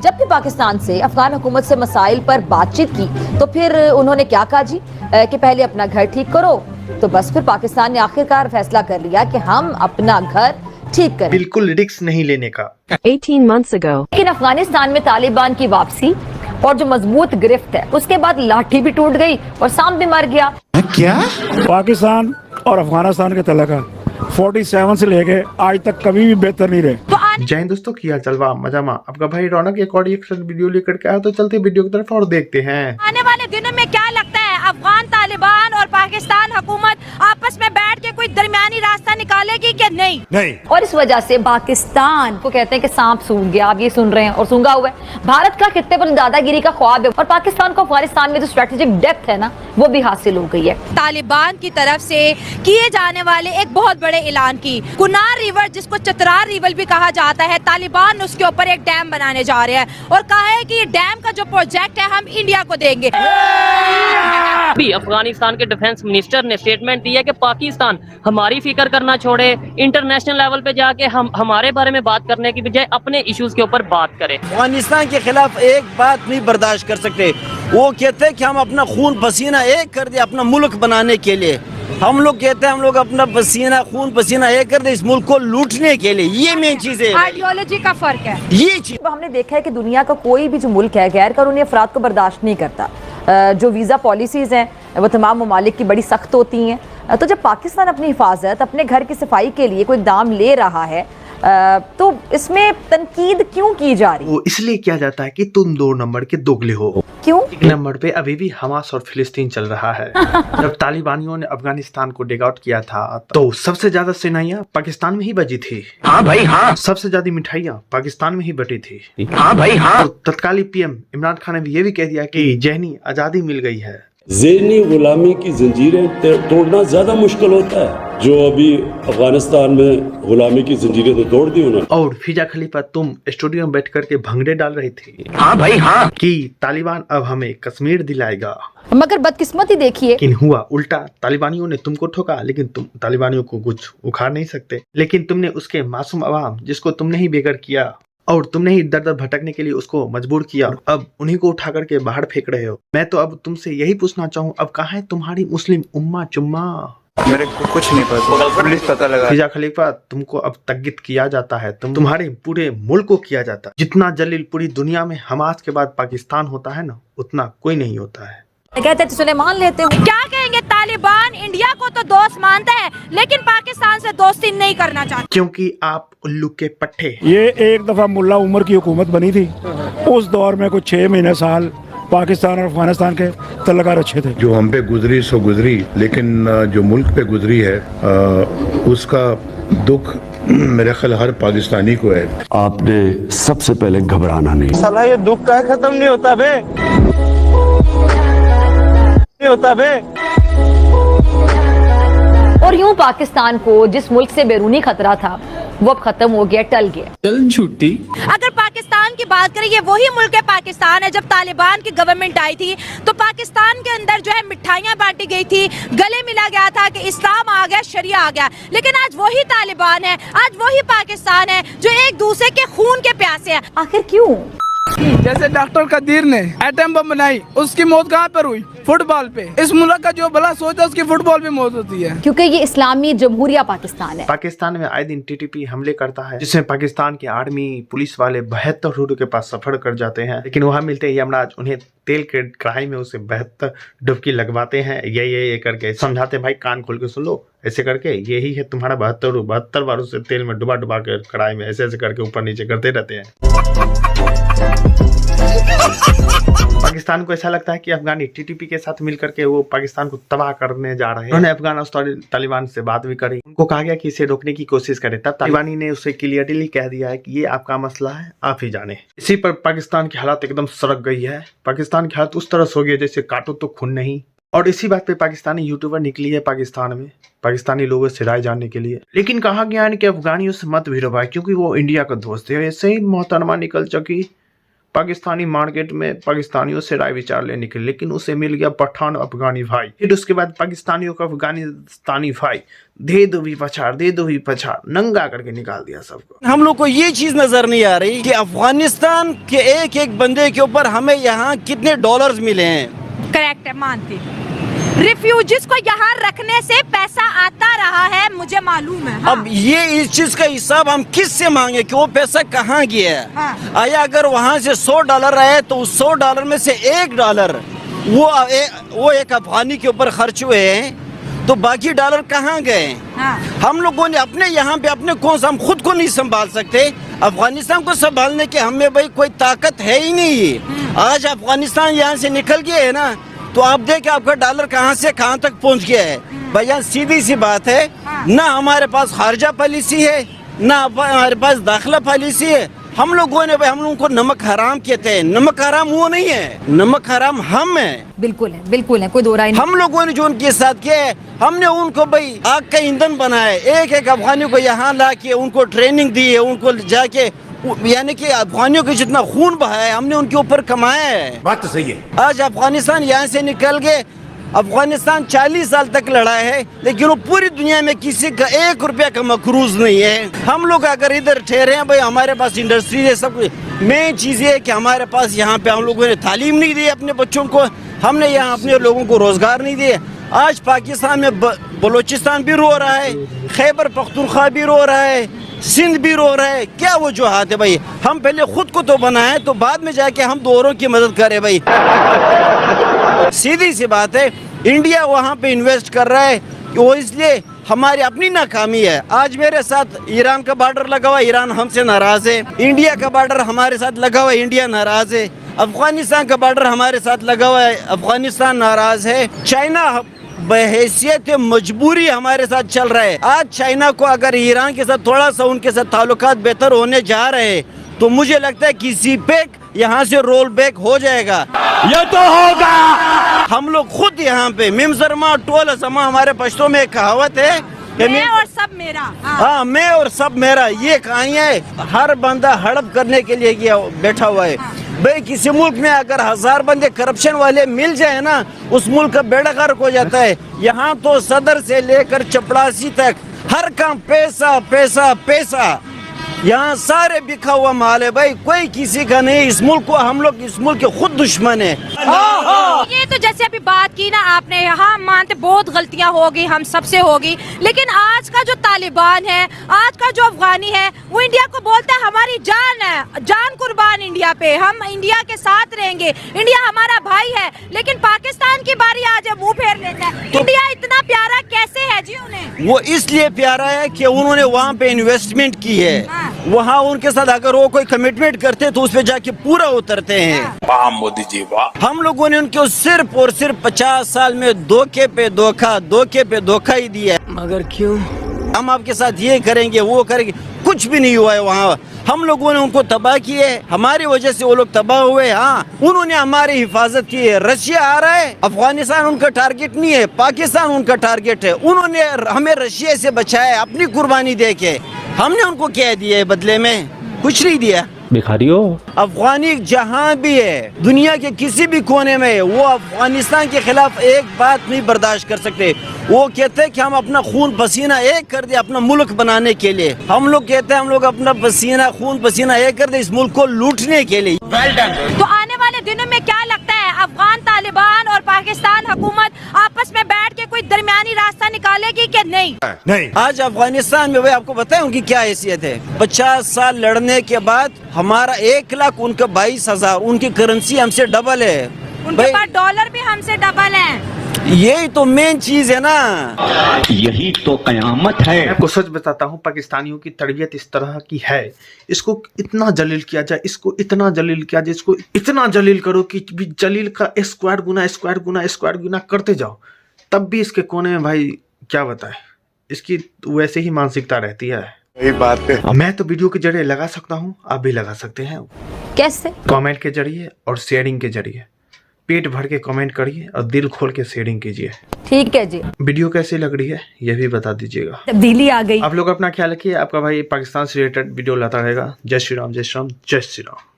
जब भी पाकिस्तान से अफगान हुकूमत से मसाइल पर बातचीत की तो फिर उन्होंने क्या कहा जी कि पहले अपना घर ठीक करो। तो बस फिर पाकिस्तान ने आखिरकार फैसला कर लिया कि हम अपना घर ठीक करें, बिल्कुल रिस्क नहीं लेने का। 18 months ago. लेकिन अफगानिस्तान में तालिबान की वापसी और जो मजबूत गिरफ्त है उसके बाद लाठी भी टूट गई और सांप भी मर गया। क्या पाकिस्तान और अफगानिस्तान के तलका 47 से लेके आज तक कभी भी बेहतर नहीं रहे। जय हिंद दोस्तों, किया जलवा मजामा, आपका भाई रौनक एक और एक्शन वीडियो लेकर के आया। तो चलते वीडियो की तरफ और देखते हैं आने वाले दिनों में क्या लगता है अफगान तालिबान और पाकिस्तान हुकूमत आपस में बैठ के कोई दरमियानी रास्ता निकालेगी कि नहीं। और इस वजह से पाकिस्तान को कहते हैं कि सांप सूंघ गया, आप ये सुन रहे हैं और सूंघा हुआ है। भारत का खित्ते पर दादागिरी का ख्वाब है और पाकिस्तान को अफगानिस्तान में जो स्ट्रेटेजिक डेप्थ है ना वो भी हासिल हो गई है। तालिबान की तरफ से किए जाने वाले एक बहुत बड़े ऐलान की कुनार रिवर, जिसको चतरार रिवर भी कहा जाता है, तालिबान उसके ऊपर एक डैम बनाने जा रहे हैं और कहा है कि ये डैम का जो प्रोजेक्ट है हम इंडिया को देंगे। भी अफगानिस्तान के डिफेंस मिनिस्टर ने स्टेटमेंट दी है कि पाकिस्तान हमारी फिक्र करना छोड़े, इंटरनेशनल लेवल पे जाके हमारे बारे में बात करने की बजाय अपने इश्यूज के ऊपर बात करे। अफगानिस्तान के खिलाफ एक बात नहीं बर्दाश्त कर सकते। वो कहते हैं कि हम अपना खून पसीना एक कर दे अपना मुल्क बनाने के लिए। हम लोग कहते हैं हम लोग अपना पसीना खून पसीना एक कर दे इस मुल्क को लूटने के लिए। ये मेन चीज है, आइडियोलॉजी का फर्क है ये चीज। हमने देखा है कि दुनिया का कोई भी जो मुल्क है गैर कानूनी अफराद को बर्दाश्त नहीं करता। जो वीज़ा पॉलिसीज़ हैं वो तमाम ममालिक की बड़ी सख्त होती हैं। तो जब पाकिस्तान अपनी हिफाजत अपने घर की सफाई के लिए कोई इक़दाम ले रहा है तो इसमें तनकीद क्यों की जा रही है? वो इसलिए किया जाता है कि तुम 2 नंबर के दोगले हो। क्यों? 1 नंबर पे अभी भी हमास और फिलिस्तीन चल रहा है। जब तालिबानियों ने अफगानिस्तान को टेक आउट किया था तो सबसे ज्यादा सेनाइयाँ पाकिस्तान में ही बजी थी। हाँ भाई हाँ। सबसे ज्यादा मिठाइयाँ पाकिस्तान में ही बटी थी। हाँ भाई हाँ। तो तत्कालीन पीएम इमरान खान ने भी ये भी कह दिया कि जहनी आजादी मिल गई है। ज़हनी गुलामी की जंजीरें तोड़ना ज्यादा मुश्किल होता है। जो अभी अफगानिस्तान में गुलामी की जंजीरें तो तोड़ दी उन्होंने। और फिजा खलीफा तुम स्टूडियो में बैठ करके भंगड़े डाल रही थी। हाँ भाई हाँ। कि तालिबान अब हमें कश्मीर दिलाएगा, मगर बदकिस्मती देखिए। लेकिन हुआ उल्टा। तालिबानियों ने तुमको ठोका लेकिन तुम तालिबानियों को कुछ उखाड़ नहीं सकते। लेकिन तुमने उसके मासूम अवाम जिसको तुमने ही बेघर किया और तुमने ही दर दर भटकने के लिए उसको मजबूर किया, अब उन्हीं को उठा करके बाहर फेंक रहे हो। मैं तो अब तुमसे यही पूछना चाहूँ, अब कहाँ है तुम्हारी मुस्लिम उम्मा चुम्मा? मेरे को कुछ नहीं पता, पुलिस पता लगा। फिजा खलीफा तुमको अब तकगीद किया जाता है, तुम्हारे पूरे मुल्क को किया जाता है। जितना जलील पूरी दुनिया में हमास के बाद पाकिस्तान होता है ना, उतना कोई नहीं होता है। कहते हैं सुलेमान लेते हो। क्या कहेंगे? तालिबान इंडिया को तो दोस्त मानता है लेकिन पाकिस्तान से दोस्ती नहीं करना चाहता, क्योंकि आप उल्लू के पट्टे। ये एक दफा मुल्ला उमर की हुकूमत बनी थी, उस दौर में कुछ 6 महीने साल पाकिस्तान और अफगानिस्तान के तल्लकार अच्छे थे। जो हम पे गुजरी सो गुजरी, लेकिन जो मुल्क पे गुजरी है उसका दुख मेरे ख्याल हर पाकिस्तानी को है। आपने सबसे पहले घबराना नहीं। साला ये दुख का खत्म नहीं होता बे, नहीं होता बे। और यूं पाकिस्तान को जिस मुल्क से बैरूनी खतरा था वो अब खत्म हो गया, टल गया। चल छुट्टी। अगर पाकिस्तान की बात करें, ये वही मुल्क है पाकिस्तान है। जब तालिबान की गवर्नमेंट आई थी तो पाकिस्तान के अंदर जो है मिठाइयाँ बांटी गई थी, गले मिला गया था कि इस्लाम आ गया, शरिया आ गया। लेकिन आज वही तालिबान है, आज वही पाकिस्तान है जो एक दूसरे के खून के प्यासे है। आखिर क्यों? जैसे डॉक्टर कदीर ने एटम बम बनाई, उसकी मौत कहाँ पर हुई? फुटबॉल पे। इस मुल्क का जो भला सोचता है उसकी फुटबॉल पे मौत होती है, क्योंकि ये इस्लामी जमहूरिया पाकिस्तान है। पाकिस्तान में आए दिन टीटीपी हमले करता है, जिसमें पाकिस्तान की आर्मी पुलिस वाले 72 रूटों के पास सफर कर जाते हैं। लेकिन वहां मिलते ही यमराज उन्हें तेल के कढ़ाई में उसे 72 डुबकी लगवाते हैं। ये करके समझाते, भाई कान खोल के सुन लो, ऐसे करके यही है तुम्हारा 72 बार उसे तेल में डुबा डुबा के कढ़ाई में ऐसे करके ऊपर नीचे करते रहते हैं। पाकिस्तान को ऐसा लगता है कि अफगानी टीटीपी के साथ मिलकर के वो पाकिस्तान को तबाह करने जा रहे हैं। उन्होंने अफगान और तालिबान से बात भी करी, उनको कहा गया कि इसे रोकने की कोशिश करें। तब तालिबानी ने उसे क्लियरली कह दिया है कि ये आपका मसला है, आप ही जाने। इसी पर पाकिस्तान की हालत एकदम सड़क गई है। पाकिस्तान की हालत उस तरह से हो गई जैसे काटो तो खून नहीं। और इसी बात पे पाकिस्तानी यूट्यूबर निकली है पाकिस्तान में पाकिस्तानी लोगों से राय जानने के लिए। लेकिन कहा गया है कि अफगानियों से मत भिड़ो भाई, क्योंकि वो इंडिया का दोस्त है। ऐसे ही मोहतरमा निकल चुकी पाकिस्तानी मार्केट में पाकिस्तानियों से राय विचार लेने के लिए, लेकिन उसे मिल गया पठान अफगानी भाई। फिर उसके बाद पाकिस्तानियों का अफगानिस्तानी भाई दे दो भी पछाड़ नंगा करके निकाल दिया सबको। हम लोग को ये चीज नजर नहीं आ रही कि अफगानिस्तान के एक एक बंदे के ऊपर हमें यहाँ कितने डॉलर्स मिले हैं। करेक्ट है, मानती हूँ। रिफ्यूजीज को यहाँ रखने से पैसा आता रहा है, मुझे मालूम है। हाँ। अब ये इस चीज का हिसाब हम किस से मांगे कि वो पैसा कहाँ गया है। हाँ। आया अगर वहाँ से $100 आए तो उस $100 में से $1 वो एक अफगानी के ऊपर खर्च हुए हैं, तो बाकी डॉलर कहाँ गए। हाँ। हम लोगों ने अपने यहाँ पे अपने हम खुद को नहीं संभाल सकते, अफगानिस्तान को संभालने के हमें भाई कोई ताकत है ही नहीं। आज अफगानिस्तान यहाँ से निकल गया है ना, तो आप देखें आपका डॉलर कहाँ से कहाँ तक पहुँच गया है। भैया सीधी सी बात है, ना हमारे पास खारजा पॉलिसी है, ना हमारे पास दाखिला पॉलिसी है। हम लोगों ने हम लोगों को नमक हराम कहते हैं। नमक हराम वो नहीं है, नमक हराम हम है। बिल्कुल है, कोई दो राय नहीं। हम लोगों ने जो उनके साथ किया है, हमने उनको भाई आग का ईंधन बनाया। एक अफगानी को यहाँ ला के उनको ट्रेनिंग दी है, उनको जाके यानी कि अफगानियों के जितना खून बहाया है हमने उनके ऊपर कमाया है। बात तो सही है। आज अफगानिस्तान यहाँ से निकल गए, अफगानिस्तान 40 साल तक लड़ा है, लेकिन वो पूरी दुनिया में किसी का $1 का मकरूज नहीं है। हम लोग अगर इधर ठहरे हैं भाई, हमारे पास इंडस्ट्री है, सब कुछ। मेन चीज़ ये है कि हमारे पास यहाँ पे हम लोगों ने तालीम नहीं दी अपने बच्चों को, हमने यहाँ अपने लोगों को रोजगार नहीं दिए। आज पाकिस्तान में बलोचिस्तान भी रो रहा है, खैबर पख्तूनख्वा भी रो रहा है, सिंध भी रो रहा है। क्या वो जो हाथ है भाई, हम पहले खुद को तो बनाए तो बाद में जाके हम दोनों की मदद करें भाई। सीधी सी बात है, इंडिया वहाँ पे इन्वेस्ट कर रहा है, वो इसलिए हमारी अपनी नाकामी है। आज मेरे साथ ईरान का बॉर्डर लगा हुआ, ईरान हमसे नाराज है। इंडिया का बॉर्डर हमारे साथ लगा हुआ है, इंडिया नाराज है। अफगानिस्तान का बॉर्डर हमारे साथ लगा हुआ है, अफगानिस्तान नाराज है। चाइना बहैसियत मजबूरी हमारे साथ चल रहा है। आज चाइना को अगर ईरान के साथ थोड़ा सा उनके साथ ताल्लुकात बेहतर होने जा रहे हैं, तो मुझे लगता है कि सीपेक यहाँ से रोल बैक हो जाएगा। ये तो होगा। हम लोग खुद यहाँ पे मिमजरमा टोल समा, हमारे पश्तो में एक कहावत है, मैं और सब मेरा। हाँ, मैं और सब मेरा, ये कहानियाँ है। हर बंदा हड़प करने के लिए बैठा हुआ है। भाई किसी मुल्क में अगर 1000 बंदे करप्शन वाले मिल जाए ना, उस मुल्क का बेड़ा गर्क हो जाता है। यहाँ तो सदर से लेकर चपड़ासी तक हर काम पैसा पैसा पैसा, यहाँ सारे बिखा हुआ माल है भाई, कोई किसी का नहीं। इस मुल्क को हम लोग इस मुल्क के खुद दुश्मन है। ये तो जैसे अभी बात की ना आपने, यहाँ मानते बहुत गलतियाँ होगी, हम सबसे होगी, लेकिन आज का जो तालिबान है, आज का जो अफगानी है, वो इंडिया को बोलता है हमारी जान है, जान कुर्बान इंडिया पे, हम इंडिया के साथ रहेंगे, इंडिया हमारा भाई है। लेकिन पाकिस्तान की बारी आ जाए मुँह फेर लेता है। इंडिया इतना प्यारा कैसे है जी उन्हें? वो इसलिए प्यारा है कि उन्होंने वहाँ पे इन्वेस्टमेंट की है। वहाँ उनके साथ अगर वो कोई कमिटमेंट करते तो उस पे जाके पूरा उतरते हैं। वाह मोदी जी वाह। हम लोगों ने उनको सिर्फ और सिर्फ 50 साल में धोखे पे धोखा ही दिया है। मगर क्यों? हम आपके साथ ये करेंगे वो करेंगे, कुछ भी नहीं हुआ है। वहाँ हम लोगों ने उनको तबाह किए, हमारी वजह से वो लोग तबाह हुए। हाँ, उन्होंने हमारी हिफाजत की है। रशिया आ रहा है, अफगानिस्तान उनका टारगेट नहीं है, पाकिस्तान उनका टारगेट है। उन्होंने हमें रशिया से बचाया अपनी कुर्बानी दे के। हमने उनको क्या दिया है बदले में? कुछ नहीं दिया। भिखारी हो। अफगानी जहाँ भी है, दुनिया के किसी भी कोने में, वो अफगानिस्तान के खिलाफ एक बात नहीं बर्दाश्त कर सकते। वो कहते हैं कि हम अपना खून पसीना एक कर दे अपना मुल्क बनाने के लिए। हम लोग कहते हैं हम लोग अपना खून पसीना एक कर दे इस मुल्क को लूटने के लिए। तो आने वाले दिनों में क्या लगता है, अफगान तालिबान और पाकिस्तान हुकूमत आपस में बैठ के कोई दरमियानी रास्ता निकालेगी कि नहीं? नहीं। आज अफगानिस्तान में भाई आपको पता है उनकी क्या हैसियत है? 50 साल लड़ने के बाद हमारा 1 लाख, उनका 22,000, उनकी करेंसी हमसे डबल है। उनके पास डॉलर भी हमसे डबल है। यही तो मेन चीज है ना, यही तो कयामत है। मैं आपको सच बताता हूँ, पाकिस्तानियों की तरबियत इस तरह की है, इसको इतना जलील किया जाए, इसको इतना जलील किया जाए, इसको इतना जलील करो कि जलील का स्क्वायर गुना करते जाओ, तब भी इसके कोने में भाई क्या बताए, इसकी वैसे ही मानसिकता रहती है। यही बात है। मैं तो वीडियो के जरिए लगा सकता हूँ, आप भी लगा सकते हैं। कैसे? कमेंट के जरिए और शेयरिंग के जरिए। पेट भर के कमेंट करिए और दिल खोल के शेयरिंग कीजिए। ठीक है जी। वीडियो कैसी लग रही है ये भी बता दीजिएगा। तब्दीली आ गई। आप लोग अपना ख्याल रखिए, आपका भाई पाकिस्तान से रिलेटेड वीडियो लाता रहेगा। जय श्री राम, जय श्री राम, जय श्री राम।